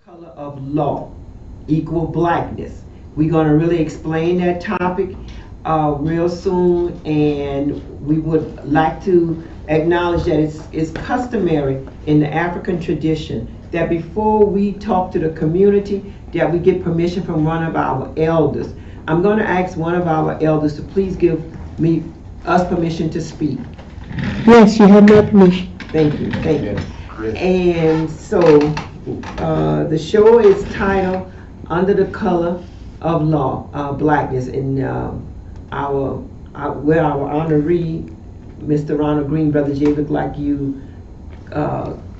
Color of law, equal blackness. We're going to really explain that topic real soon, and we would like to acknowledge that it's customary in the African tradition that before we talk to the community, that we get permission from one of our elders. I'm going to ask one of our elders to please give us permission to speak. Yes, you have my permission. Thank you, thank you. Yes, yes. And so, the show is titled Under the Color of Law, Blackness, and our honoree, Mr. Ronald Green, Brother Jay, look like you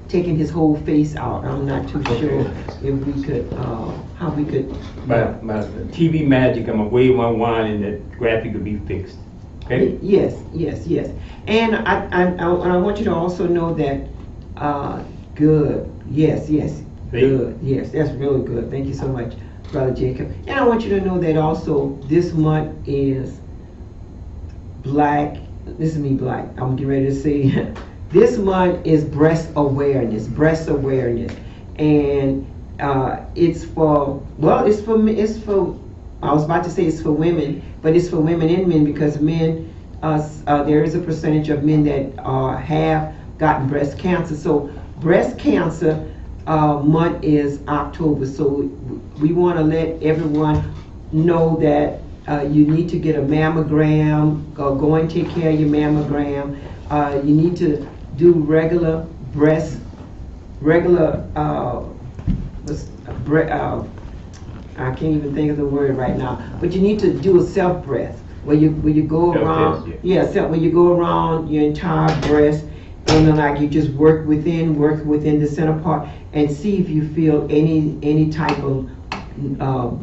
taking his whole face out. I'm not too sure if we could, how we could. My TV magic, I'm gonna wave my wand and that graphic will be fixed. Okay? Yes, yes, yes. And I want you to also know that, good, yes, good, yes, that's really good. Thank you so much, Brother Jacob. And I want you to know that also this month is black, this is me black, I'm getting ready to say, this month is breast awareness. And it's for, well, it's for, I was about to say it's for women, but it's for women and men because men, there is a percentage of men that have gotten breast cancer. So breast cancer month is October. So we want to let everyone know that you need to get a mammogram, go and take care of your mammogram. You need to do regular I can't even think of the word right now, but you need to do a self breath where you go around, when you go around your entire breast, and then like you just work within the center part and see if you feel any type of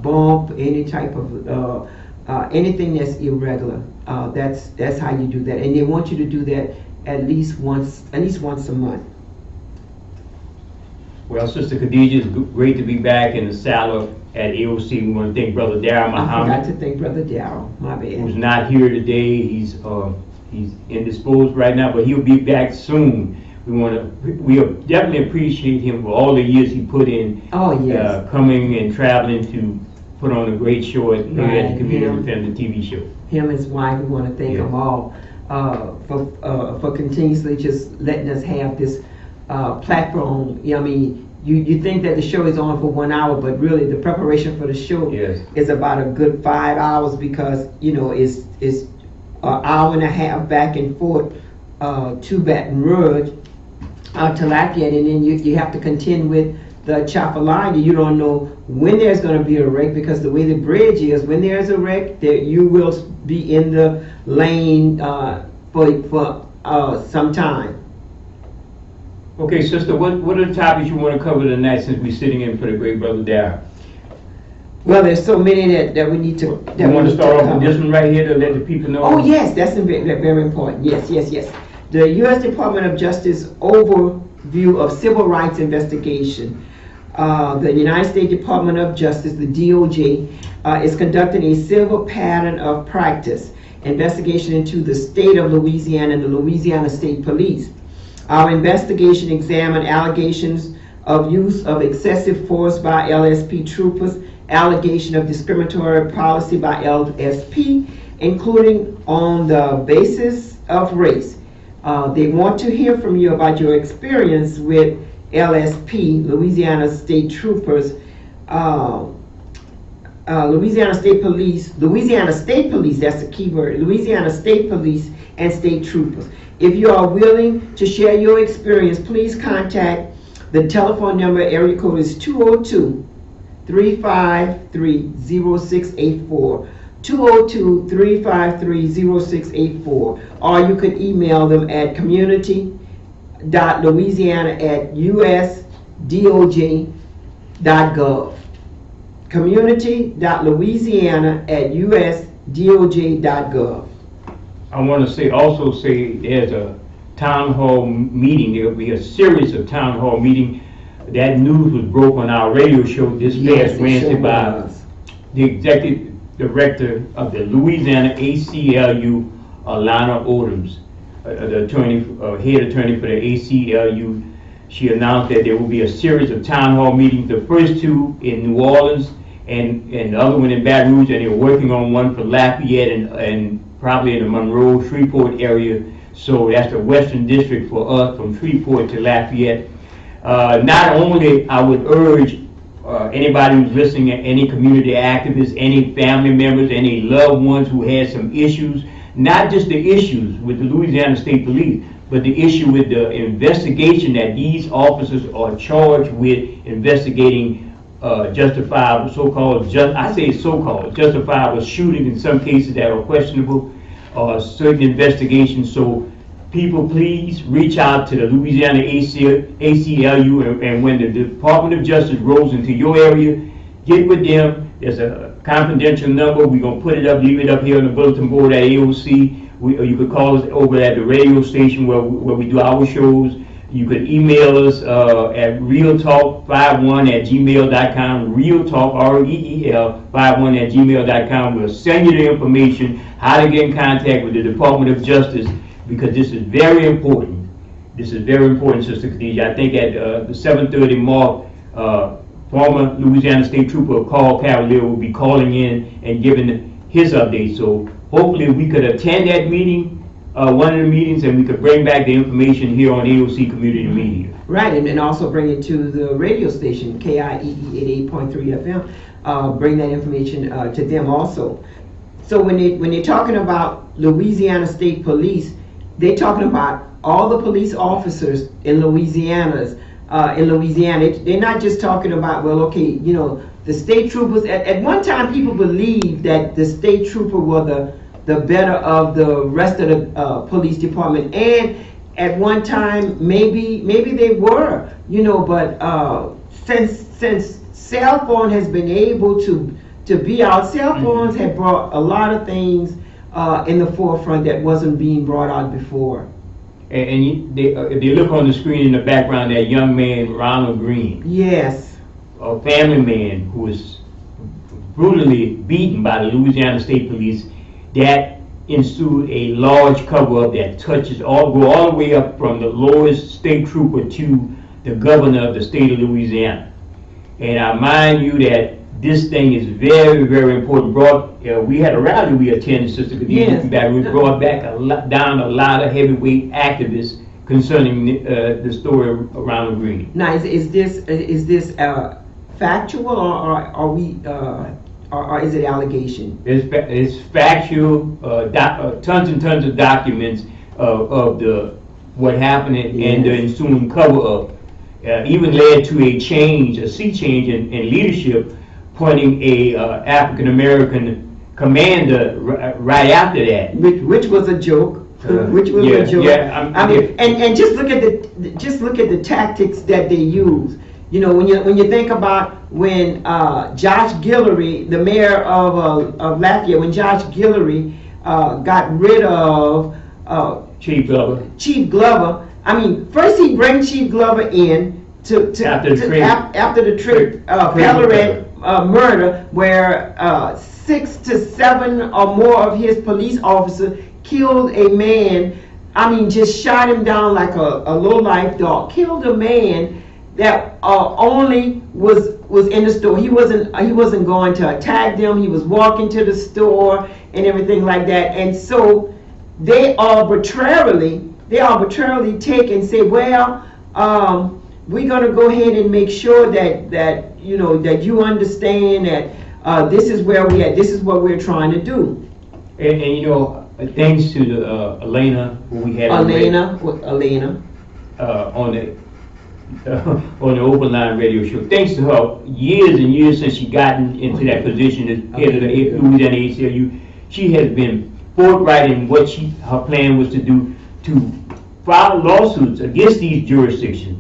bump, any type of anything that's irregular. That's how you do that, and they want you to do that at least once a month. Well, Sister Khadija, it's great to be back in the saddle at AOC. We want to thank Brother Darryl Muhammad. I forgot to thank Brother Darryl, my bad. Who's not here today. He's indisposed right now, but he'll be back soon. We definitely appreciate him for all the years he put in. Oh, yes. Coming and traveling to put on a great show at the Community Family TV show. Him and his wife, we want to thank them all for continuously just letting us have this platform. I mean, you think that the show is on for 1 hour, but really the preparation for the show is about a good 5 hours because it's an hour and a half back and forth to Baton Rouge to Lafayette, and then you have to contend with the Chapalaya. You don't know when there's going to be a wreck because the way the bridge is, when there's a wreck, you will be in the lane for some time. Okay, sister, what are the topics you want to cover tonight since we're sitting in for the great Brother Darryl? Well, there's so many that we need to. You want to start off with this one right here to let the people know? Oh yes, that's very important. Yes. The U.S. Department of Justice overview of civil rights investigation. The United States Department of Justice, the DOJ, is conducting a civil pattern of practice investigation into the state of Louisiana and the Louisiana State Police. Our investigation examined allegations of use of excessive force by LSP troopers, allegation of discriminatory policy by LSP, including on the basis of race. They want to hear from you about your experience with LSP, Louisiana State Troopers, Louisiana State Police, that's the key word, Louisiana State Police and State Troopers. If you are willing to share your experience, please contact the telephone number. Area code is 202-353-0684. 202-353-0684. Or you could email them at community.louisiana@usdoj.gov. community.louisiana@usdoj.gov. I want to say there's a town hall meeting. There will be a series of town hall meeting. That news was broke on our radio show this past Wednesday by the executive director of the Louisiana ACLU, Alana Odoms, the head attorney for the ACLU, She announced that there will be a series of town hall meetings, the first two in New Orleans and the other one in Baton Rouge, and they're working on one for Lafayette and probably in the Monroe, Shreveport area. So that's the western district for us, from Shreveport to Lafayette. Not only I would urge anybody who's listening, any community activists, any family members, any loved ones who had some issues, not just the issues with the Louisiana State Police, but the issue with the investigation that these officers are charged with investigating justifiable, justifiable shooting in some cases that are questionable, certain investigations. So people, please reach out to the Louisiana ACLU, and when the Department of Justice rolls into your area, get with them. There's a confidential number. We're going to put it up, leave it up here on the bulletin board at AOC. Or you could call us over at the radio station where we do our shows. You could email us at realtalk51@gmail.com, realtalk, REEL51@gmail.com. We'll send you the information, how to get in contact with the Department of Justice, because this is very important. This is very important, Sister Khadijah. I think at the 7:30 mark, former Louisiana State Trooper Carl Cavalier will be calling in and giving his update. So hopefully we could attend that meeting, one of the meetings, and we could bring back the information here on AOC Community Media. Right, and also bring it to the radio station, KIEE 88.3 FM. Bring that information to them also. So when they're talking about Louisiana State Police, they're talking about all the police officers in Louisiana. They're not just talking about, well, okay, you know, the state troopers. At one time, people believed that the state trooper were the better of the rest of the police department, and at one time, maybe they were, you know, but since cell phone has been able to be out, cell phones have brought a lot of things in the forefront that wasn't being brought out before. And if you look on the screen in the background, that young man, Ronald Green. Yes. A family man who was brutally beaten by the Louisiana State Police, that ensued a large cover-up that touches go all the way up from the lowest state trooper to the governor of the state of Louisiana. And I mind you that this thing is very, very important. We had a rally we attended, Sister Khadijah, that we brought back down a lot of heavyweight activists concerning the story of Ronald Green. Now, is this factual, or is it allegation? It's factual. Tons and tons of documents of what happened and the ensuing cover-up. Even led to a sea change in leadership, appointing a African American commander right after that, which was a joke. Which was a joke. Yeah, I mean, and just look at the tactics that they use. You know, when you think about when Josh Guillory, the mayor of Lafayette, when Josh Guillory got rid of Chief Glover. I mean, first he brings Chief Glover in after the Pellerin murder, where 6 to 7 or more of his police officers killed a man. I mean, just shot him down like a low-life dog. Killed a man that only was in the store. He wasn't going to attack them. He was walking to the store and everything like that. And so they arbitrarily take and say, well, we're going to go ahead and make sure that you understand that this is where we at. This is what we're trying to do. And you know, thanks to the Elena, who we had on the Open Line radio show. Thanks to her, years and years since she gotten into that position as head of the Louisiana ACLU, she has been forthright in what her plan was to do, to file lawsuits against these jurisdictions.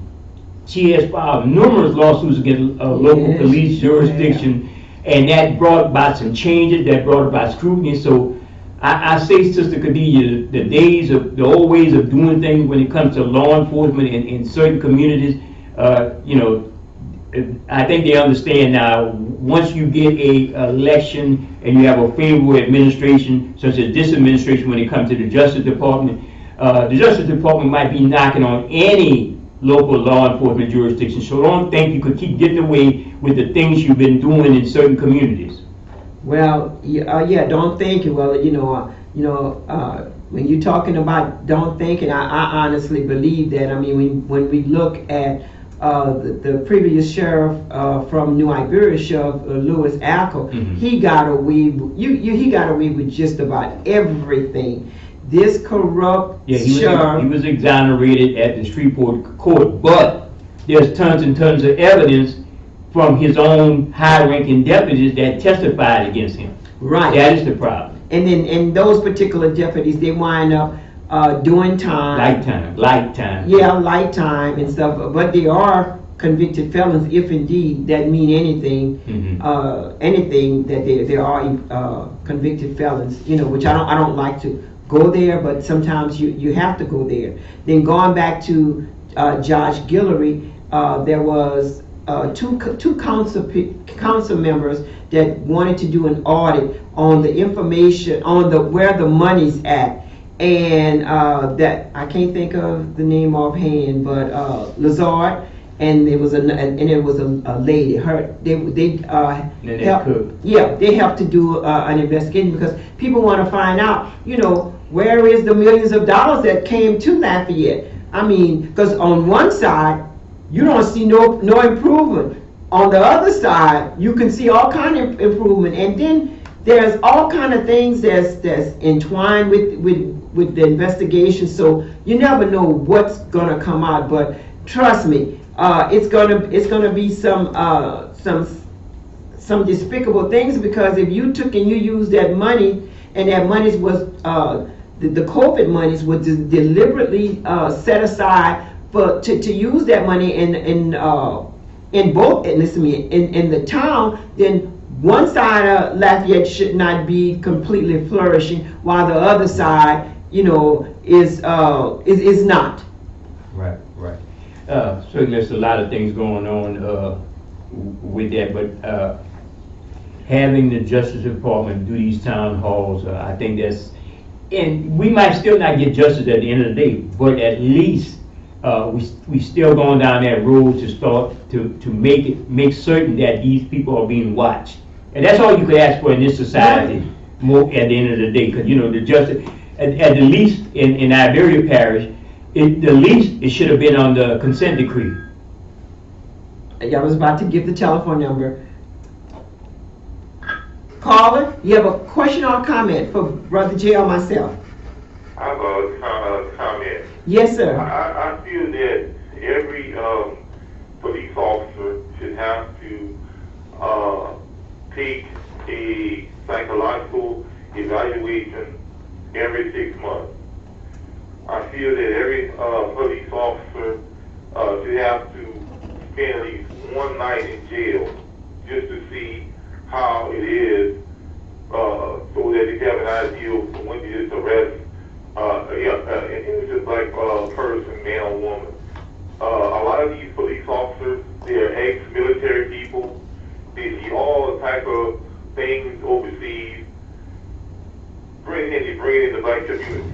She has filed numerous lawsuits against local police jurisdiction, and that brought about some changes, that brought about scrutiny. So I say, Sister Khadijah, the old ways of doing things when it comes to law enforcement in certain communities, I think they understand now, once you get a election and you have a favorable administration, such as this administration when it comes to the Justice Department, the Justice Department might be knocking on any local law enforcement jurisdictions. So don't think you could keep getting away with the things you've been doing in certain communities. Well, yeah, don't think it. Well, when you're talking about don't think, and I honestly believe that. I mean, when we look at the previous sheriff from New Iberia, Sheriff Louis Ackle, he got away. He got away with just about everything. This corrupt sheriff. He was exonerated at the Shreveport court, but there's tons and tons of evidence from his own high-ranking deputies that testified against him. Right. That is the problem. And those particular deputies, they wind up doing time. Light time. Yeah, light time and stuff. But they are convicted felons, if indeed that mean anything. Anything that they are convicted felons. Which I don't like to go there, but sometimes you have to go there. Then going back to Josh Guillory, there was two council members that wanted to do an audit on the information on where the money's at, and that I can't think of the name offhand, but Lazard, and it was a lady. They helped to do an investigation because people want to find out, where is the millions of dollars that came to Lafayette? I mean, because on one side you don't see no improvement. On the other side, you can see all kind of improvement, and then there's all kind of things that's entwined with the investigation. So you never know what's gonna come out. But trust me, it's gonna be some despicable things, because if you took and you used that money, and that money was the COVID monies was deliberately set aside to use that money in the town, then one side of Lafayette should not be completely flourishing, while the other side, is not. Right. Certainly there's a lot of things going on with that, but having the Justice Department do these town halls, I think and we might still not get justice at the end of the day, but at least we still going down that road to start to make certain that these people are being watched, and that's all you could ask for in this society. More at the end of the day, because the justice at the least in Iberia Parish, it should have been on the consent decree. I was about to give the telephone number. Caller, you have a question or comment for Brother Jay or myself? I have a comment. Yes, sir. I feel that every police officer should have to take a psychological evaluation every 6 months. I feel that every police officer should have to spend at least one night in jail just to see how it is, so that they have an idea of when to just arrest an innocent black person, man or woman. A lot of these police officers, they're ex-military people. They see all type of things overseas, bring in the black community.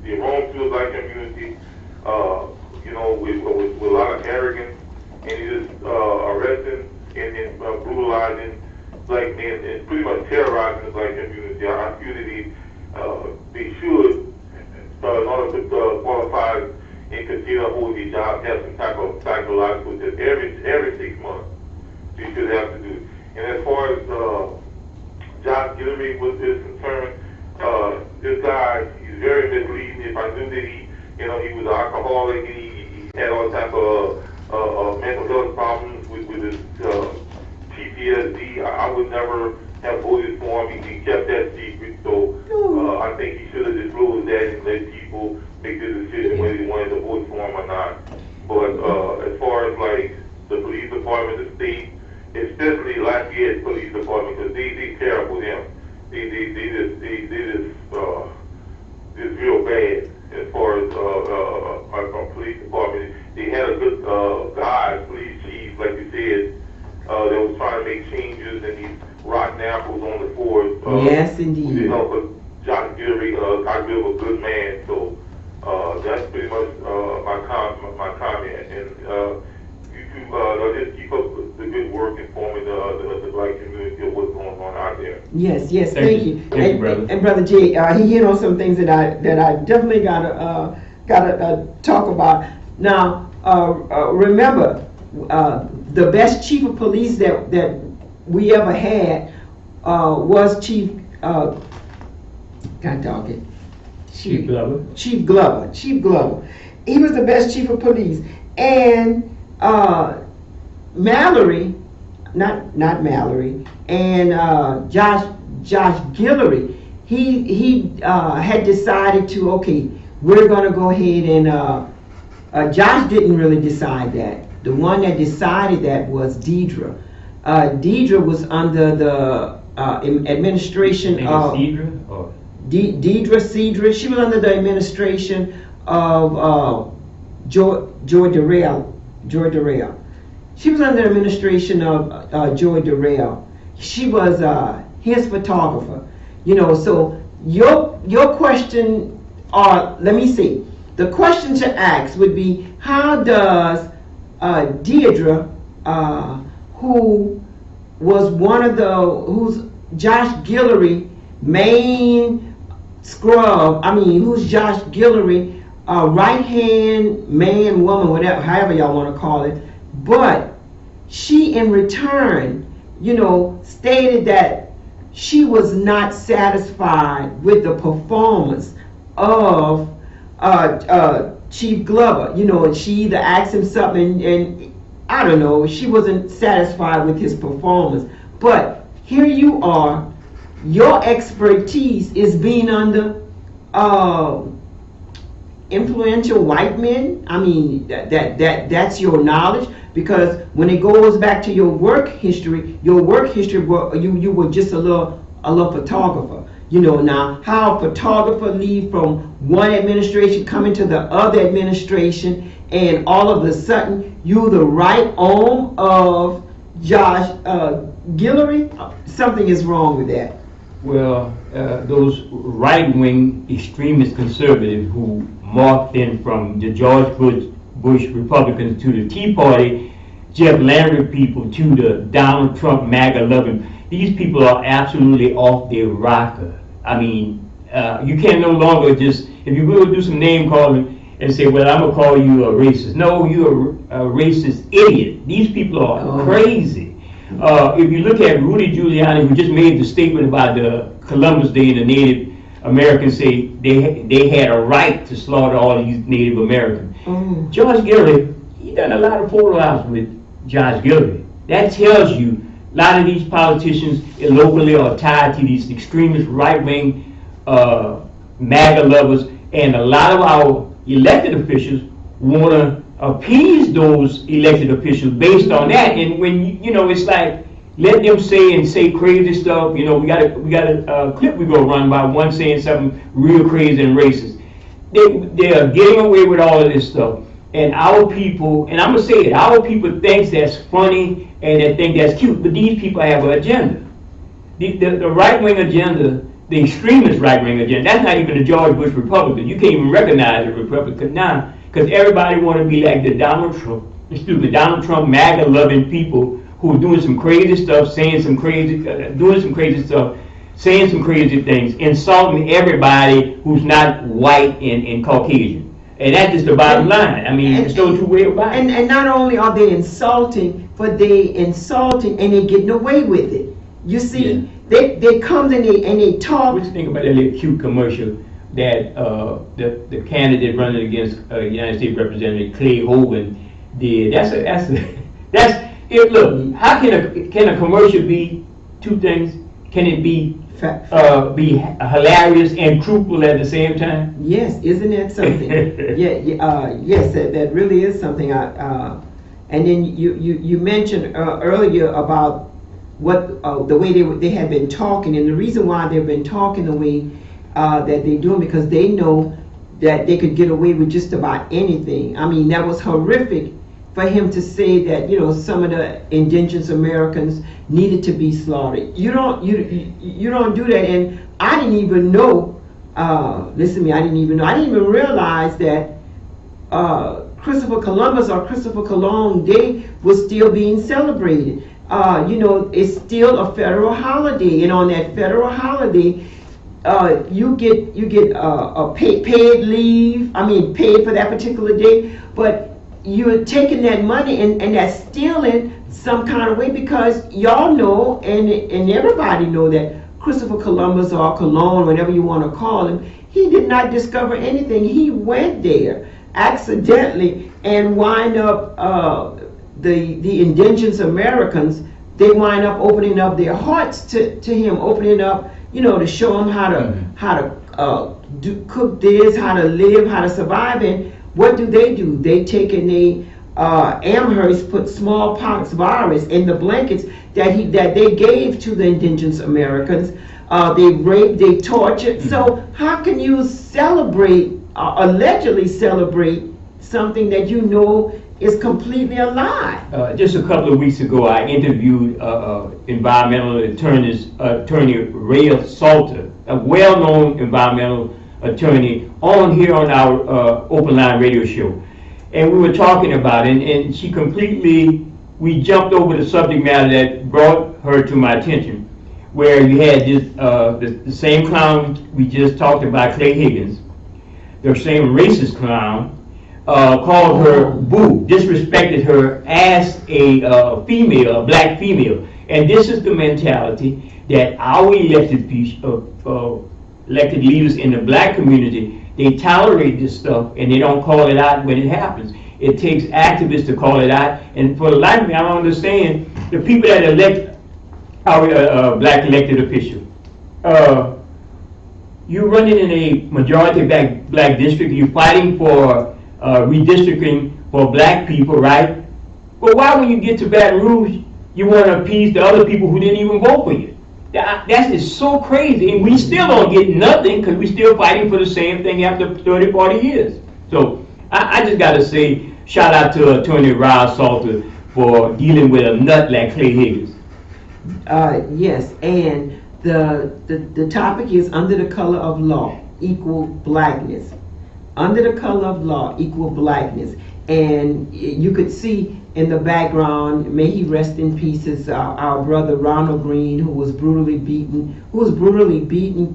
They roam through the black community, with a lot of arrogance, and they just arresting and brutalizing black men and pretty much terrorizing the black community. I feel that they should, in order to qualify and continue to hold their job, have some type of psychological test every 6 months. They should have to do. And as far as Josh Guillory is concerned, this guy, he's very misleading. If I knew that he was an alcoholic, and he had all type of mental health problems with his PTSD, I would never have voted for him. He kept that secret, so I think he should have disclosed that and let people make the decision whether they wanted to vote for him or not. But as far as like the police department, the state, especially Lafayette Police Department, because they terrible them. They just real bad as far as our police department. They had a good guy, police chief, like you said, that was trying to make changes, and these rotten apples on the force. Yes, indeed. But Josh Guillory, I feel a good man, so that's pretty much my comment. And work informing the black community of what's going on out there. Yes, yes, Thank thank you. you. Thank you, brother. And Brother Jay, he hit on some things that I definitely gotta talk about. Now, remember, the best chief of police that we ever had was Chief Chief Glover. Chief Glover. He was the best chief of police. And Mallory, not Mallory, and Josh Guillory, he had decided to, okay, we're gonna go ahead and Josh didn't really decide that. The one that decided that was Deidre. Deidre was under the administration of Cedra, or Deidre Cedra. She was under the administration of Joy Durrell. She was under the administration of Joy Durrell. She was his photographer. You know, so your question, or let me see, the question to ask would be, how does Deidre, who was who's Josh Guillory main scrub, who's Josh Guillory right-hand man, woman, whatever, however y'all want to call it, but she in return, stated that she was not satisfied with the performance of Chief Glover. And she either asked him something and I don't know, she wasn't satisfied with his performance. But here you are, your expertise is being under influential white men. That's your knowledge, because when it goes back to your work history, you were just a little photographer. Now how a photographer leave from one administration coming to the other administration, and all of a sudden you're the right arm of Josh Guillory. Something is wrong with that. well, those right-wing extremist conservatives who morphed in from the George Bush Republicans to the Tea Party, Jeff Landry people to the Donald Trump MAGA loving. These people are absolutely off their rocker. You can no longer just, if you will do some name calling and say, well, I'm gonna call you a racist. No, you're a racist idiot. These people are crazy. If you look at Rudy Giuliani, who just made the statement about the Columbus Day and the Native Americans say they had a right to slaughter all these Native Americans. George Guillory, he done a lot of photo ops with Josh Guillory. That tells you a lot of these politicians locally are tied to these extremist right-wing MAGA lovers, and a lot of our elected officials want to appease those elected officials based on that. And when it's like, let them say crazy stuff. We got a clip we go run by one saying something real crazy and racist. They are getting away with all of this stuff. And our people, and I'm gonna say it, our people thinks that's funny and they think that's cute, but these people have an agenda. The right-wing agenda, the extremist right-wing agenda, that's not even the George Bush Republican. You can't even recognize a Republican now, because everybody want to be like the Donald Trump MAGA-loving people who are doing some crazy stuff, saying some crazy things, insulting everybody who's not white and Caucasian. And that's just the bottom line. It's no two way about it. And not only are they insulting, but they insulting and they getting away with it. You see, they come and they talk. What you think about that little cute commercial that the candidate running against United States Representative Clay Hogan did? That's it. Look, how can a commercial be two things? Can it be hilarious and truthful at the same time? Yes, isn't that something? Yes, that really is something. And then you mentioned earlier about what the way they had been talking, and the reason why they've been talking the way that they're doing, because they know that they could get away with just about anything. That was horrific for him to say that some of the indigenous Americans needed to be slaughtered. You don't do that. And I didn't even know. Listen to me. I didn't even realize that Christopher Columbus or Christopher Cologne Day was still being celebrated. it's still a federal holiday, and on that federal holiday, you get paid leave. I mean, paid for that particular day, but you're taking that money and that's stealing some kind of way, because y'all know and everybody know that Christopher Columbus, or Colon, whatever you want to call him, he did not discover anything. He went there accidentally and wind up the indigenous Americans. They wind up opening up their hearts to him, opening up, to show him how to cook this, how to live, how to survive. And what do? They take and they Amherst put smallpox virus in the blankets that they gave to the indigenous Americans. They raped, they tortured. So how can you celebrate, allegedly celebrate, something that you know is completely a lie? Just a couple of weeks ago, I interviewed environmental attorney Ray Salter, a well-known environmental attorney, on our Open Line radio show. And we were talking about it, and she we jumped over the subject matter that brought her to my attention, where you had this, the same clown we just talked about, Clay Higgins, the same racist clown, called her boo, disrespected her as a female, a black female. And this is the mentality that our elected leaders in the black community, they tolerate this stuff and they don't call it out when it happens. It takes activists to call it out. And for the life of me, I don't understand the people that elect our black elected official. You're running in a majority black district, you're fighting for redistricting for black people, right? But why, when you get to Baton Rouge, you want to appease the other people who didn't even vote for you? That's just so crazy, and we still don't get nothing because we're still fighting for the same thing after 30, 40 years. So I just got to say, shout out to Attorney Ray Salter for dealing with a nut like Clay Higgins. Yes, and the topic is under the color of law, equal blackness. Under the color of law, equal blackness. And you could see in the background, may he rest in pieces, our brother Ronald Green, who was brutally beaten,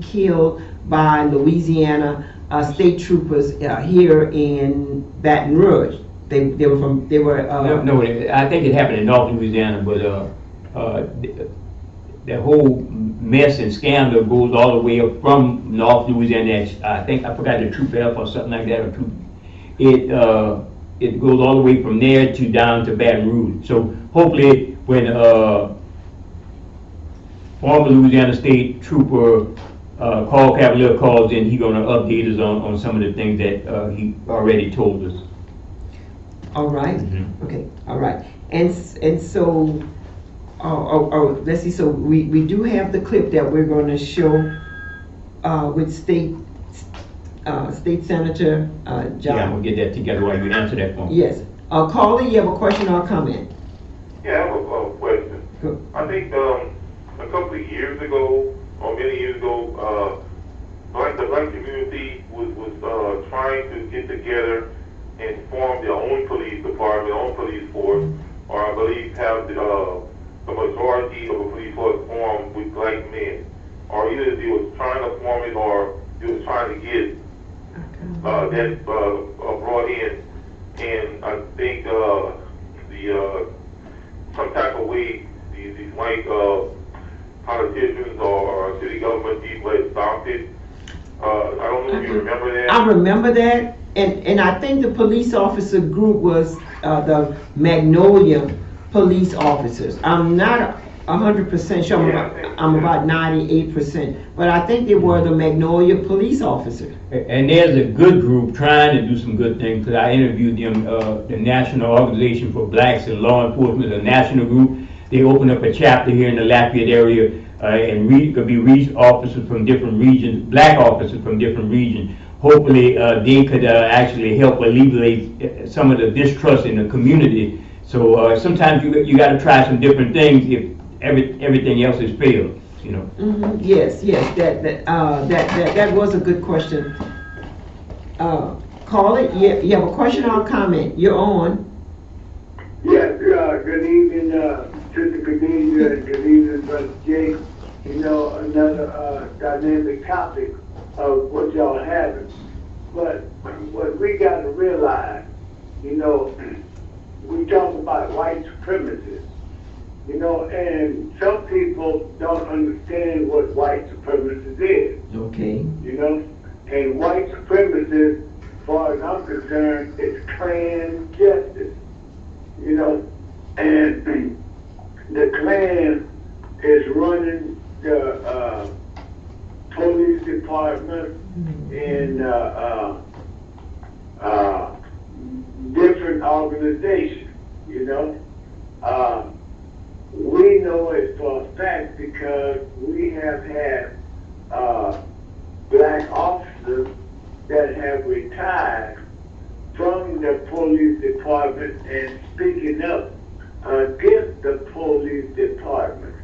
killed by Louisiana state troopers here in Baton Rouge. They were. No, I think it happened in North Louisiana, but the whole mess and scandal goes all the way up from North Louisiana. I think I forgot the Troop F or something like that. It goes all the way from there to down to Baton Rouge. So hopefully, when former Louisiana State Trooper Carl Cavalier calls in, he's going to update us on some of the things that he already told us. All right. Mm-hmm. Okay. All right. And so. Let's see. So we do have the clip that we're going to show with State Senator John. Yeah, I'm gonna get that together while you answer that phone. Yes. Caller, you have a question or a comment? Yeah, I have a question. Go. I think a couple of years ago, or many years ago, the black community was trying to get together and form their own police department, own police force, or I believe have the majority of the police force formed with black men, or either they was trying to form it or they was trying to get that brought in. And I think some type of way these white politicians or city government people had stopped it. I don't know if you remember that. I remember that, and I think the police officer group was the Magnolia police officers. I'm not 100% sure. I'm about 98%, but I think they were the Magnolia police officers. And there's a good group trying to do some good things, because I interviewed them, the National Organization for Blacks in Law Enforcement, a national group. They opened up a chapter here in the Lafayette area, and could be officers from different regions, black officers from different regions. Hopefully, they could actually help alleviate some of the distrust in the community. So sometimes you got to try some different things if everything else has failed, you know. Mm-hmm. Yes, that was a good question. Call it. You have a question or a comment? You're on. Yes. Good evening to Sister Khadijah and Khadijah and Brother Jake, you know, another dynamic topic of what y'all having. But what we got to realize, you know, we talk about white supremacists, you know, and some people don't understand what white supremacist is, Okay. you know, and white supremacist, as far as I'm concerned, is Klan justice, you know, and the Klan is running the police department in different organizations, you know. We know it for a fact because we have had black officers that have retired from the police department and speaking up against the police department.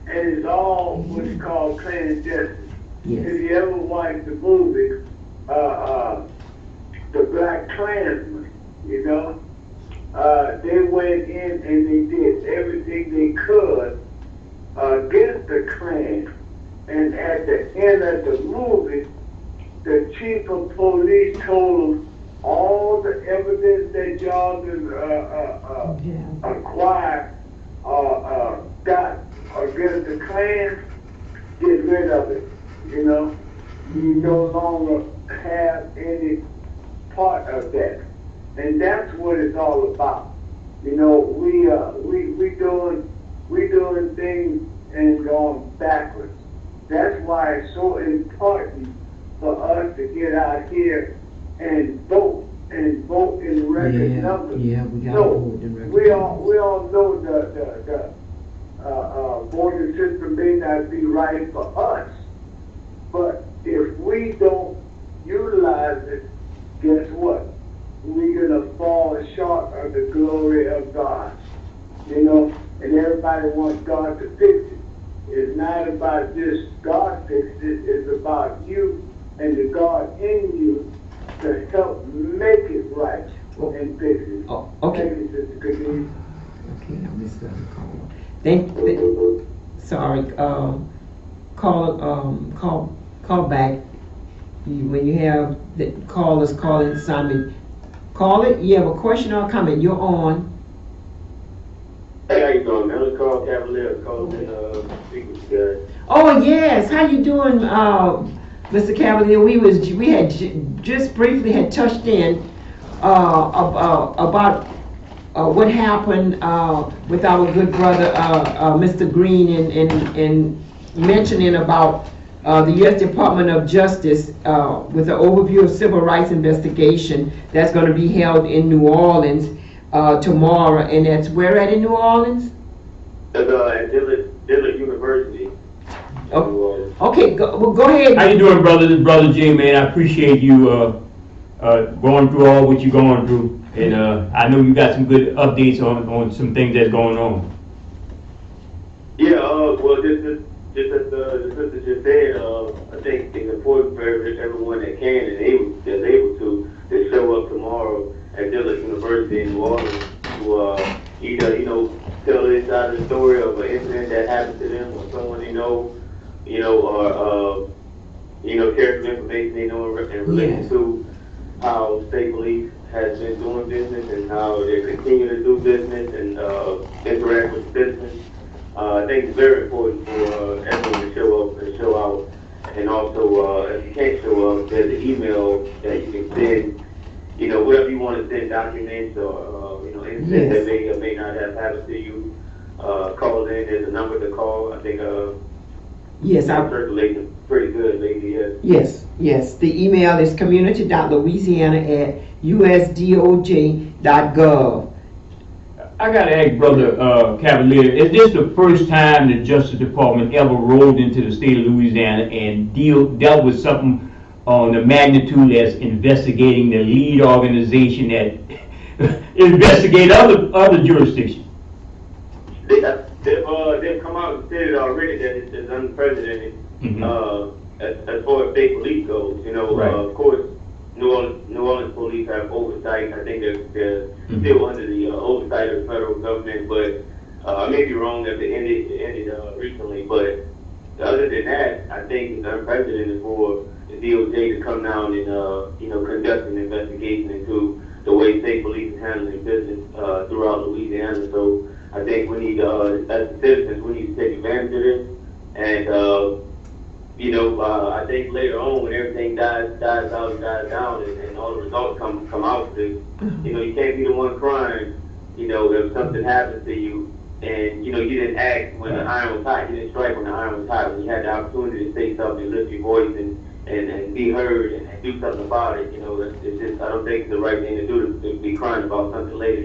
And it's all what's called Klan justice. Yes. If you ever watched the movie, The Black Klansman, you know, they went in and they did everything they could against the Klan. And at the end of the movie, the chief of police told them all the evidence that y'all acquired got against the Klan, get rid of it. You know, you no longer have any part of that, and that's what it's all about. You know, we doing things and going backwards. That's why it's so important for us to get out here and vote in record numbers. Yeah, we got to So vote in record we numbers. all know the voting system may not be right for us, but if we don't utilize it, guess what? We're gonna fall short of the glory of God. You know, and everybody wants God to fix it. It's not about just God fixing it, it's about you and the God in you to help make it right and fix it. Oh, okay. Thank you, Sister Khadijah. Okay, I missed the other call. Sorry, call back. When you have the callers calling Simon, call it. You have a question or a comment, you're on. Hey, how you doing, man? It's Carl Cavalier calling in, speak with you guys. Oh yes, how you doing, Mr. Cavalier? We had just briefly had touched in about what happened with our good brother Mr. Green and mentioning about the U.S. Department of Justice with an overview of civil rights investigation that's going to be held in New Orleans tomorrow, and that's where at in New Orleans? At Dillard University. Oh, okay, go ahead. How you doing, brother? This is Brother Jay, man. I appreciate you going through all what you're going through. And I know you got some good updates on some things that's going on. Yeah, well, just as the sister just said, I think it's important for everyone that can and is able to show up tomorrow at Dillard University in New Orleans to either, tell this side of the story of an incident that happened to them or someone they know, or, share some information they know in relation to how state police has been doing business and how they continue to do business and interact with citizens. I think it's very important for everyone to show up and show out. And also, if you can't show up, there's an email that you can send, whatever you want to send, documents or, anything that may or may not have happened to you. Call in, there's a number to call. I think yes, I'm circulating pretty good lately, yes. Yes. The email is community.louisiana@usdoj.gov. I gotta ask Brother Cavalier, is this the first time the Justice Department ever rolled into the state of Louisiana and dealt with something on the magnitude as investigating the lead organization that investigate other jurisdictions? They've come out and said it already that it's unprecedented as far as state police goes. Right. Of course, New Orleans police have oversight. I think they're still under the oversight of the federal government, but I may be wrong if it ended recently, but other than that, I think it's unprecedented for the DOJ to come down and conduct an investigation into the way state police is handling business throughout Louisiana. So I think we need, as citizens, we need to take advantage of this. And I think later on, when everything dies out and dies down, and all the results come out, you can't be the one crying. If something happens to you, and you didn't act when the iron was hot, you didn't strike when the iron was hot, when you had the opportunity to say something, lift your voice, and be heard, and do something about it. It's just, I don't think it's the right thing to do to be crying about something later.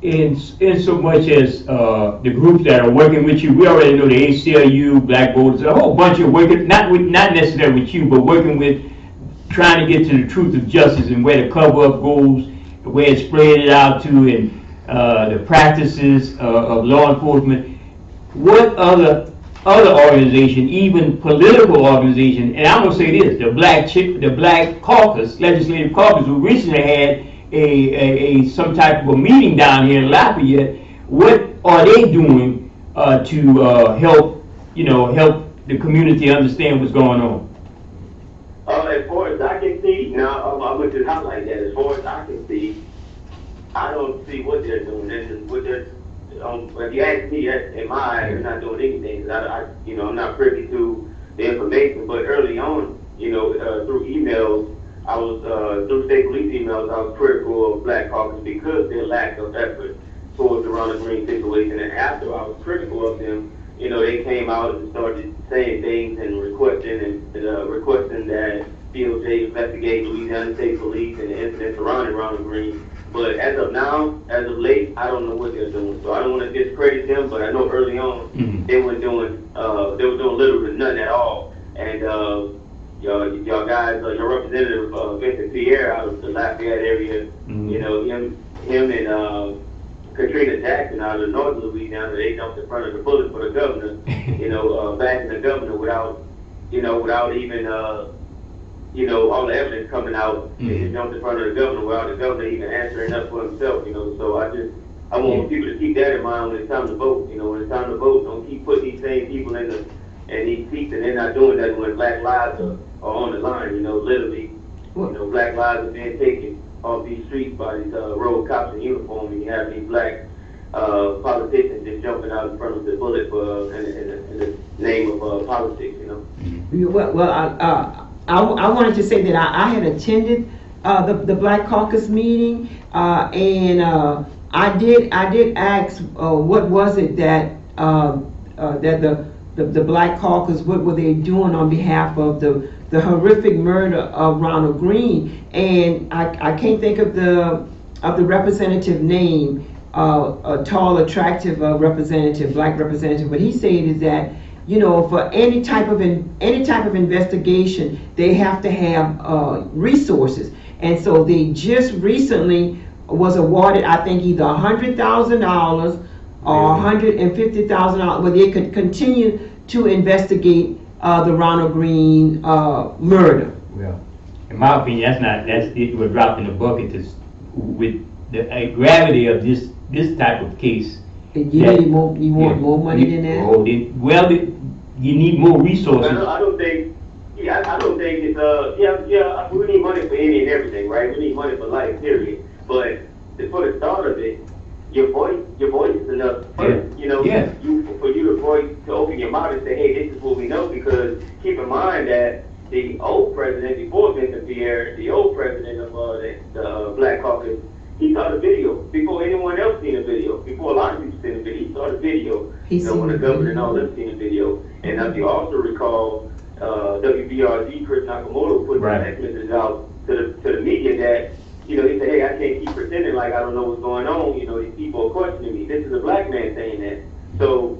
In so much as the groups that are working with you, we already know the ACLU, Black Voters, a whole bunch of working, not necessarily with you, but working with, trying to get to the truth of justice and where the cover up goes, where it's spread it out to, and the practices of law enforcement. What other organization, even political organization, and I'm gonna say this: the Black Caucus, Legislative Caucus, who recently had a some type of a meeting down here in Lafayette. What are they doing to help the community understand what's going on? As far as I can see, now I'm going to just highlight that. As far as I can see, I don't see what they're doing. If you ask me, in my eyes, they're not doing anything. I'm not privy to the information. But early on, through emails, I was through state police emails, I was critical of Black Caucus because their lack of effort towards the Ronald Green situation. And after I was critical of them, they came out and started saying things and requesting that DOJ investigate Louisiana State Police and the incident surrounding Ronald Green. But as of now, as of late, I don't know what they're doing. So I don't want to discredit them, but I know early on they were doing little to none at all. And y'all guys, your representative Vincent Pierre out of the Lafayette area, him and Katrina Jackson out of North Louisiana, they jumped in front of the bullet for the governor, backing the governor without even, all the evidence coming out. They just jumped in front of the governor without the governor even answering up for himself, So I want people to keep that in mind when it's time to vote. When it's time to vote, don't keep putting these same people in these seats, and they're not doing that when Black lives are on the line. Literally, Black lives are being taken off these streets by these road cops in uniform, and you have these Black politicians just jumping out in front of the bullet in the name of politics. Well, I wanted to say that I had attended the Black Caucus meeting, and I did ask what was it that the Black Caucus, what were they doing on behalf of the horrific murder of Ronald Green, and I can't think of the representative name, a tall, attractive representative, Black representative, but he said is that for any type of investigation, they have to have resources, and so they just recently was awarded, I think, either $100,000 or $150,000, where they could continue to investigate the Ronald Green murder. Well, in my opinion, we're dropping the bucket with the gravity of this type of case. You want more money than that? You need more resources. I don't think it's, we need money for any and everything, right? We need money for life, period. But for the start of it, your voice is enough. First, for you to open your mouth and say, hey, this is what we know, because keep in mind that the old president, before Vincent Pierre, the old president of the Black Caucus, he saw the video before anyone else seen the video. Before a lot of people seen the video, he saw the video. When the governor and all them seen the video. And if you also recall, WBRG, Chris Nakamoto, put the text message out to the media that, he said, hey, I can't keep pretending like I don't know what's going on. These people are questioning me. This is a Black man saying that. So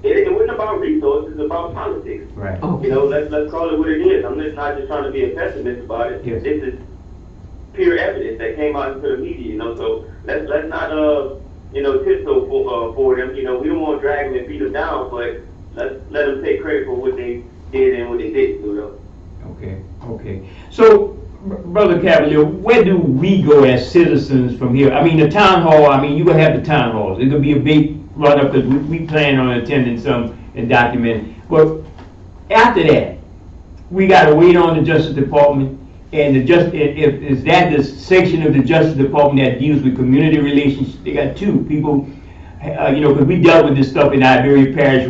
it wasn't about resources, it's about politics. Right. Let's call it what it is. I'm just not just trying to be a pessimist about it. Yes. This is pure evidence that came out into the media, So let's not tiptoe for them. We don't want to drag them and beat them down, but let's let them take credit for what they did and what they didn't do, though. Okay. So Brother Cavalier, where do we go as citizens from here? I mean, the town hall, I mean, you gonna have the town halls. It's gonna be a big run-up because we plan on attending some and documenting. But after that, we gotta wait on the Justice Department, and is that the section of the Justice Department that deals with community relations? They got two people, because we dealt with this stuff in Iberia Parish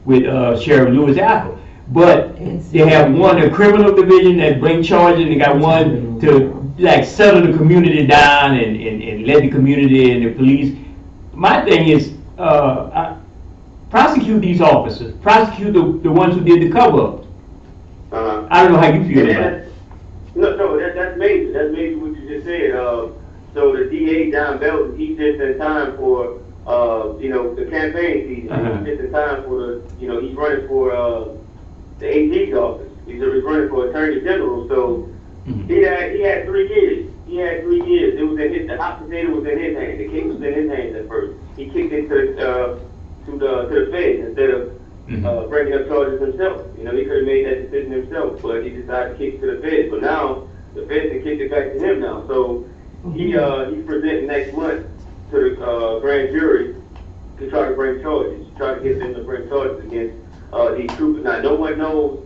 with Sheriff Lewis Apple. But they have one, a criminal division that bring charges, and they got one to like settle the community down and let the community and the police. My thing is, prosecute these officers, prosecute the ones who did the cover-up. I don't know how you feel about it. No, that's major. That's major what you just said. So the DA, John Belton, he's just in time for, the campaign season. He's just in time for he's running for the AG's office. He's running for Attorney General. So he had 3 years. He had 3 years. It was the hot potato was in his hand. The case was in his hands at first. He kicked it to the feds instead of bringing up charges himself. He could have made that decision himself, but he decided to kick it to the feds. But now the feds have kicked it back to him now. So he's presenting next month to the grand jury to try to bring charges, try to get them to bring charges against these troopers. Now, no one knows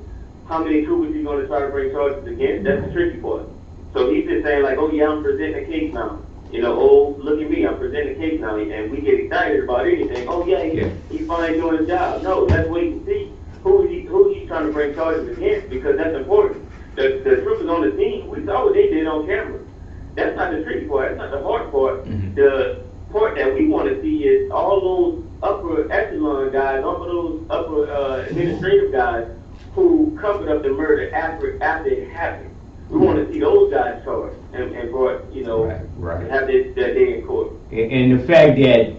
how many troopers he's going to try to bring charges against. That's the tricky part. So he's just saying like, oh yeah, I'm presenting a case now. Oh, look at me, I'm presenting a case now. And we get excited about anything. Oh yeah, he's finally doing his job. No, let's wait and see who he's trying to bring charges against, because that's important. The troopers on the scene, we saw what they did on camera. That's not the tricky part. That's not the hard part. The part that we want to see is all those upper echelon guys, all of those upper administrative guys who covered up the murder after it happened. We want to see those guys charged and brought, right. have their day in court. And the fact that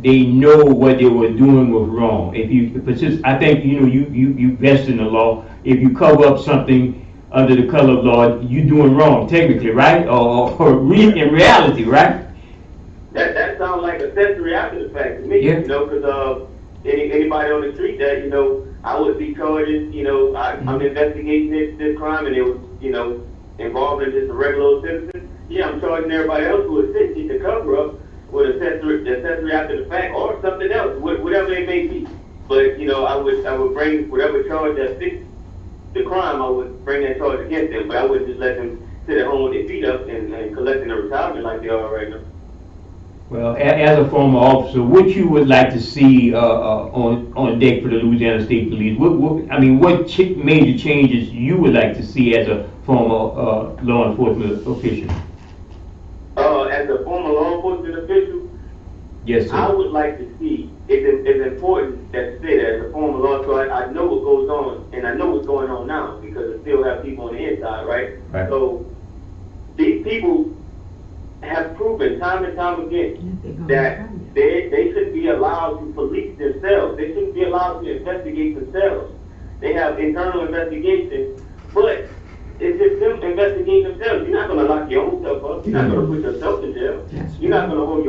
they know what they were doing was wrong. I think you vest in the law. If you cover up something under the color of law, you're doing wrong technically, right? Or in reality, right? That sounds like accessory after the fact to me, because anybody on the street that, I would be charging, I'm investigating this crime and it was, involving just a regular old citizen. Yeah, I'm charging everybody else who assisted to cover up with accessory after the fact or something else, whatever it may be. But, I would bring whatever charge that fits the crime, I would bring that charge against them, but I wouldn't just let them sit at home with their feet up and collecting a retirement like they are right now. Well, as a former officer, what you would like to see on deck for the Louisiana State Police? What major changes you would like to see as a former law enforcement official? As a former law enforcement official, yes, sir. I would like to see. It's important that as a former law, so I know what goes on, and I know what's going on now because I still have people on the inside, right? So these people have proven time and time again that they shouldn't be allowed to police themselves. They shouldn't be allowed to investigate themselves. They have internal investigations, but it's just them investigating themselves. You're not going to lock your own self up. You're not going to put yourself in jail. You're not going to hold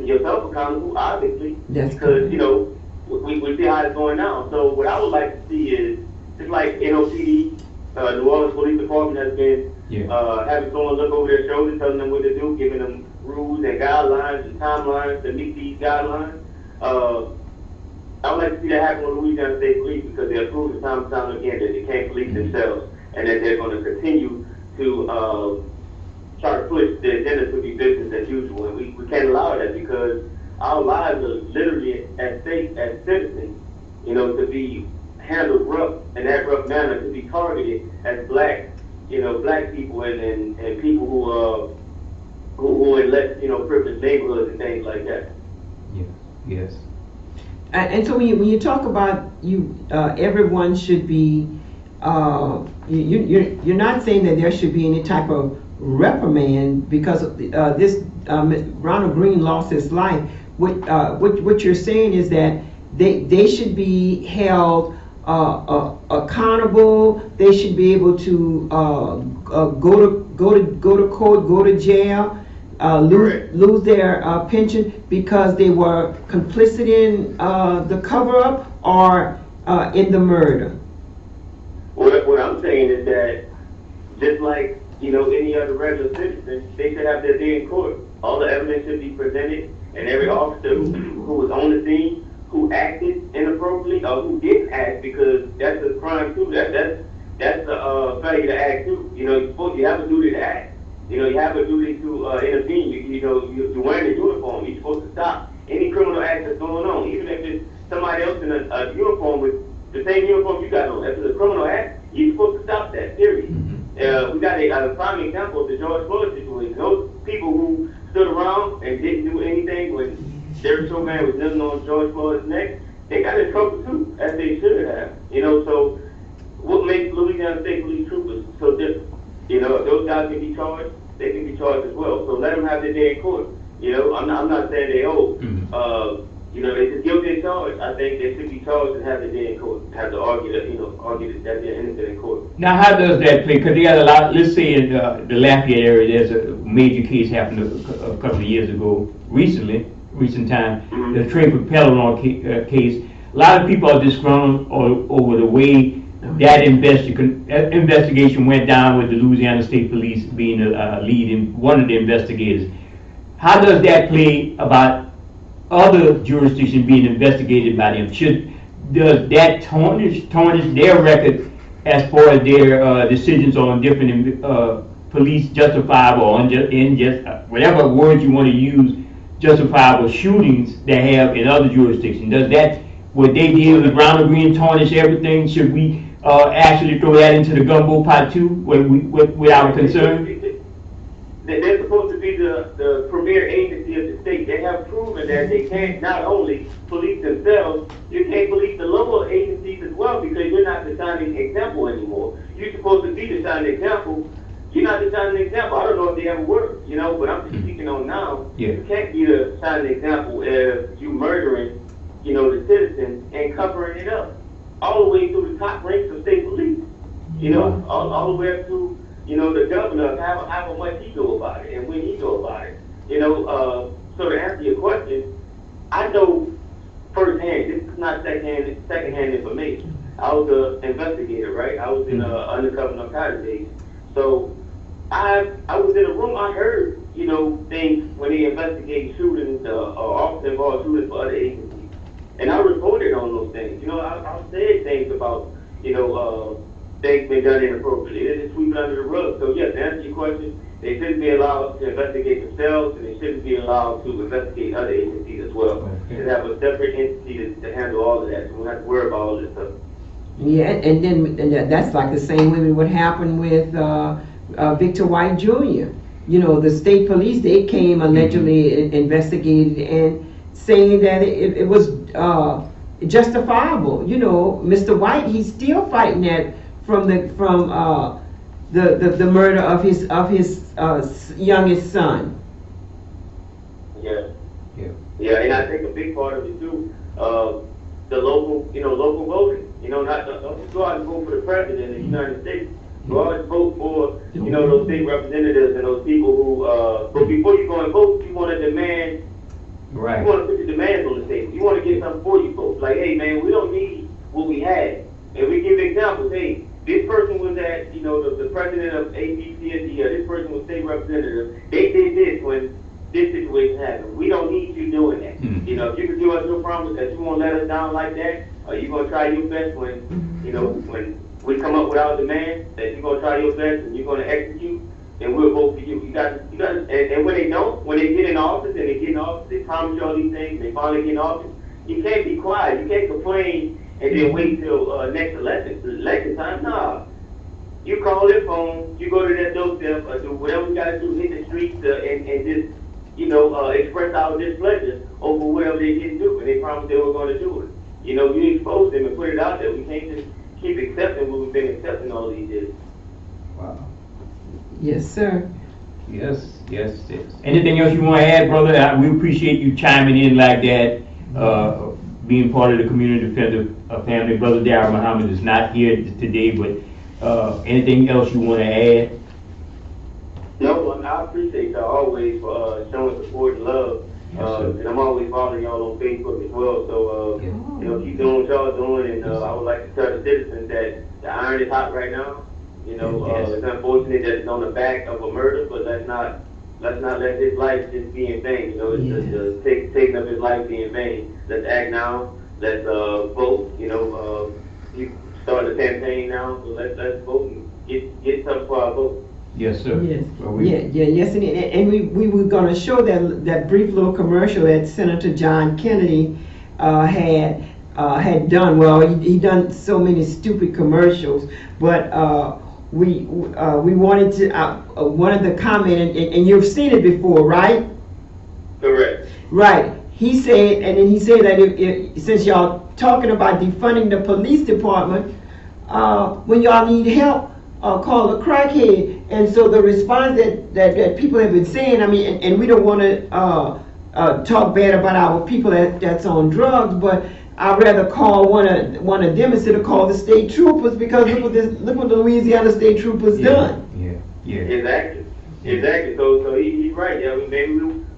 yourself accountable, obviously, because, we see how it's going now. So what I would like to see is, just like NOPD, New Orleans Police Department has been having someone look over their shoulder, telling them what to do, giving them rules and guidelines and timelines to meet these guidelines. I would like to see that happen with Louisiana State Police because they're proven time and time again that they can't police themselves and that they're going to continue to try to push the agenda to be business as usual. And we can't allow that because our lives are literally at stake as citizens, to be handled rough in that rough manner, to be targeted as black people and people who are in less, privileged neighborhoods and things like that. Yes. And so when you talk about everyone should be, you're not saying that there should be any type of reprimand because this Ronald Green lost his life. What you're saying is that they should be held accountable. They should be able to go to court, go to jail, lose their pension because they were complicit in the cover-up or in the murder. What I'm saying is that just like any other regular citizen, they should have their day in court. All the evidence should be presented, and every officer who was on the scene, who acted inappropriately, or who didn't act, because that's a crime too. That's a failure to act too. You have a duty to act. You have a duty to intervene. You're wearing a uniform. You're supposed to stop any criminal act that's going on, even if it's somebody else in a uniform with the same uniform you got on. If it's a criminal act, you're supposed to stop that, period. We got a prime example of the George Floyd situation. Those people who stood around and didn't do anything when Derek Chauvin was kneeling on George Floyd's neck, they got in trouble too, as they should have. So what makes Louisiana State Police troopers so different? If those guys can be charged, they can be charged as well. So let them have their day in court. I'm not saying they owe. They just guilty and charged. I think they should be charged and have their day in court. Have to argue that they're innocent in court. Now, how does that play? Because they got a lot. Let's say in the Lafayette area, there's a major case happened a couple of years ago. Recent time, the Trey Pelleron case. A lot of people are disgruntled over the way that investigation went down with the Louisiana State Police being the lead and one of the investigators. How does that play about other jurisdictions being investigated by them? Does that tarnish their record as far as their decisions on different police justifiable or unjust, whatever words you want to use, justifiable shootings they have in other jurisdictions? Would they be able to ground agree and tarnish everything? Should we actually throw that into the gumbo pot too, without concern? They're supposed to be the premier agency of the state. They have proven that they can't not only police themselves, you can't police the lower agencies as well, because you're not the shining example anymore. You're supposed to be the shining example. You're not the shining example. I don't know if they ever were, but I'm just speaking on now. Yeah. You can't be the shining example if you murdering, the citizens and covering it up. All the way through the top ranks of state police. All the way up to the governor, how much he know about it and when he know about it. So to answer your question, I know firsthand, this is not secondhand information. I was an investigator, right? I was in undercover narcotics days. So I was in a room, I heard, things when they investigate shootings or officer involved shootings for other agencies. And I reported on those things. I said things about, things been done inappropriately. They just sweep it under the rug. So yes, to answer your question, they shouldn't be allowed to investigate themselves, and they shouldn't be allowed to investigate other agencies as well. Okay. They have a separate entity to handle all of that, so we don't have to worry about all this stuff. Yeah, and then that's like the same way what happened with Victor White Jr. The state police, they came allegedly investigated and saying that it was justifiable. Mr. White, he's still fighting that from the murder of his youngest son. Yeah, and I think a big part of it too, the local voting. Don't just go out and vote for the president of the United States. Go out and vote for, those state representatives and those people who, but before you go and vote, you want to demand. Right. You want to put your demands on the table. You want to get something for you folks. Like, hey, man, we don't need what we had. And we give examples. Hey, this person was at, the president of ABCD, this person was state representative. They did this when this situation happened. We don't need you doing that. If you can give us no promise that you won't let us down like that, or you're going to try your best when, when we come up with our demands, that you're going to try your best and you're going to execute, and we'll vote for you. You got to, and when they don't, when they get in office and they get in office, they promise you all these things, and they finally get in office, you can't be quiet. You can't complain and then wait till next election time. Nah. You call their phone, you go to their doorstep, or do whatever you got to do, hit the streets, and just, express our displeasure over whatever they didn't do, and they promised they were going to do it. You expose them and put it out there. We can't just keep accepting what we've been accepting all these years. Wow. Yes, sir. Yes. Anything else you want to add, brother? We appreciate you chiming in like that, being part of the Community Defender family. Brother Darrell Muhammad is not here today, but anything else you want to add? No, I appreciate y'all always for showing support and love. And I'm always following y'all on Facebook as well. So, keep doing what y'all doing. And I would like to tell the citizens that the iron is hot right now. You know, Yes. it's unfortunate that it's on the back of a murder, but let's not let his life just be in vain. You know, taking up his life be in vain. Let's act now. Let's vote. You know, you start the campaign now, so let's vote and get something for our vote. Yes, sir. Yes, Well, yes, and we were gonna show that brief little commercial that Senator John Kennedy had done. Well, he done so many stupid commercials, but we wanted to one of the comment, and you've seen it before, right? Correct. Right. He said, and then he said that since y'all talking about defunding the police department, when y'all need help, call a crackhead. And so the response that people have been saying, I mean, and we don't want to talk bad about our people that's on drugs, but I'd rather call one of them instead of call the state troopers, because look what the Louisiana state troopers done. Yeah. Exactly. So he's right. Yeah,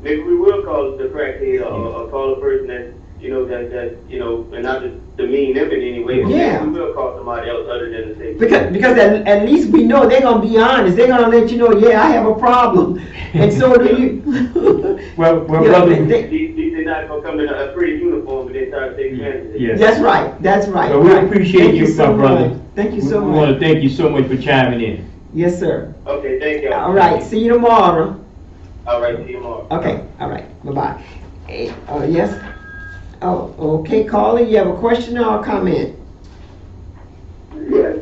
maybe we will call the crackhead or call a person that and not to demean them in any way. But Yeah. we will call somebody else other than the state. Because at least we know they're gonna be honest. They're gonna let you know, yeah, I have a problem, and so do you. Well, Yeah, brother. They're not gonna come in a pretty uniform and then try to take advantage of it. Yes. That's right. That's right. Well, we right. appreciate Thank you, so my brother. much. Thank you so We want much. to thank you so much for chiming in. Yes, sir. Okay, thank you. All right. See you tomorrow. All right, see you tomorrow. Okay. All right. Bye bye. Yes. Oh, okay. Caller, you have a question or a comment? Yes,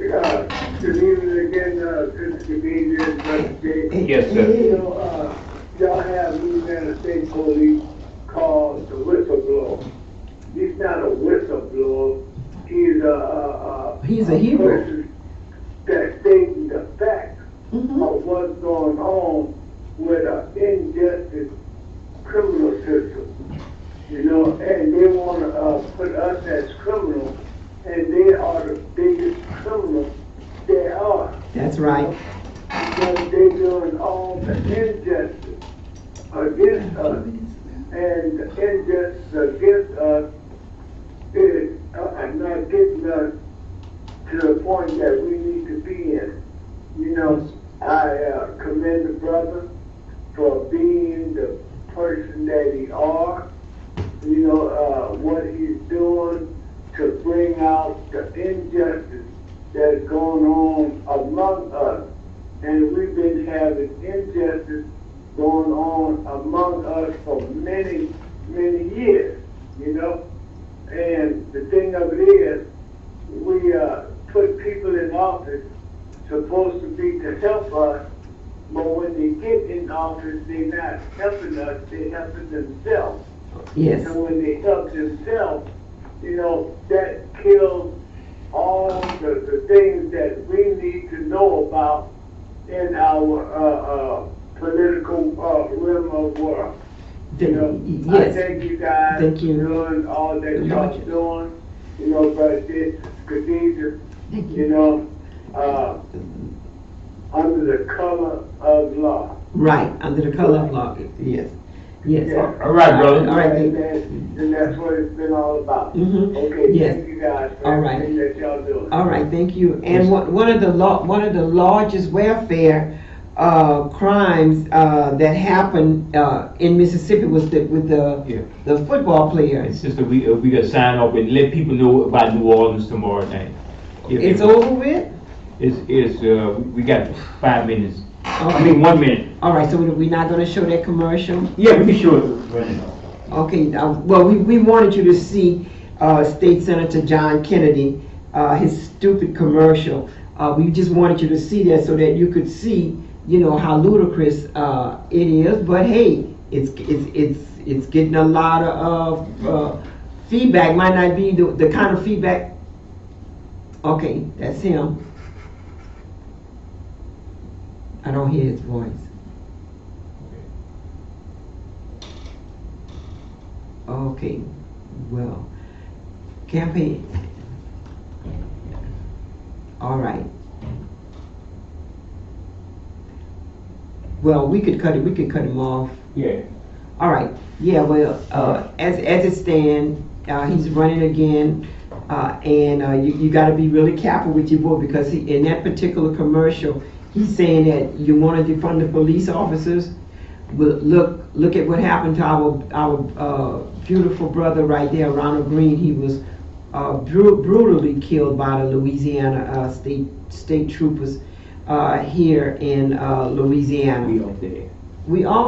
good evening again, this is Comedian, Brother Jay. Yes, sir. You know, y'all have Louisiana State Police called the whistleblower. He's not a whistleblower. He's He's a hero. person that's stating the facts Mhm. of what's going on with an injustice criminal system. You know, and they want to put us as criminals, and they are the biggest criminals there are. That's right. Because they're doing all the injustice against us, and the injustice against us is not getting us to the point that we need to be in. You know, I commend the brother for being the person that he are. You know, what he's doing to bring out the injustice that's going on among us. And we've been having injustice going on among us for many, many years, you know. And the thing of it is, we put people in office supposed to be to help us, but when they get in office, they're not helping us, they're helping themselves. Yes. And when they help themselves, you know, that kills all the things that we need to know about in our political realm of world. You know, I Yes. thank you guys Thank you. for doing all that y'all Thank you. doing. You know, but this Khadijah, Thank you know, under the color of law. Right. Under the color of law. Yes. Yes. Yeah. All right, brother. All right. And that's what it's been all about. Mhm. Okay, Yes. thank you guys for All right. everything that y'all doing. All right, thank you. And one of the largest welfare crimes that happened in Mississippi was with the football players. And sister, we got to sign up and let people know about New Orleans tomorrow night. It's over with? We got 5 minutes. I Okay. mean, 1 minute. All right, so we're not going to show that commercial? Yeah, we can show it. Okay, well, we wanted you to see State Senator John Kennedy, his stupid commercial. We just wanted you to see that so that you could see, you know, how ludicrous it is. But hey, it's getting a lot of feedback. Might not be the kind of feedback. Okay, that's him. I don't hear his voice. Okay, well, campaign. All right. Well, we could cut it. We could cut him off. Yeah. All right. Yeah. Well, as it stands, he's running again You got to be really careful with your vote, because in that particular commercial, he's saying that you want to defund the police officers. Well, look at what happened to our beautiful brother right there, Ronald Green. He was brutally killed by the Louisiana state troopers here in Louisiana. We up there. We all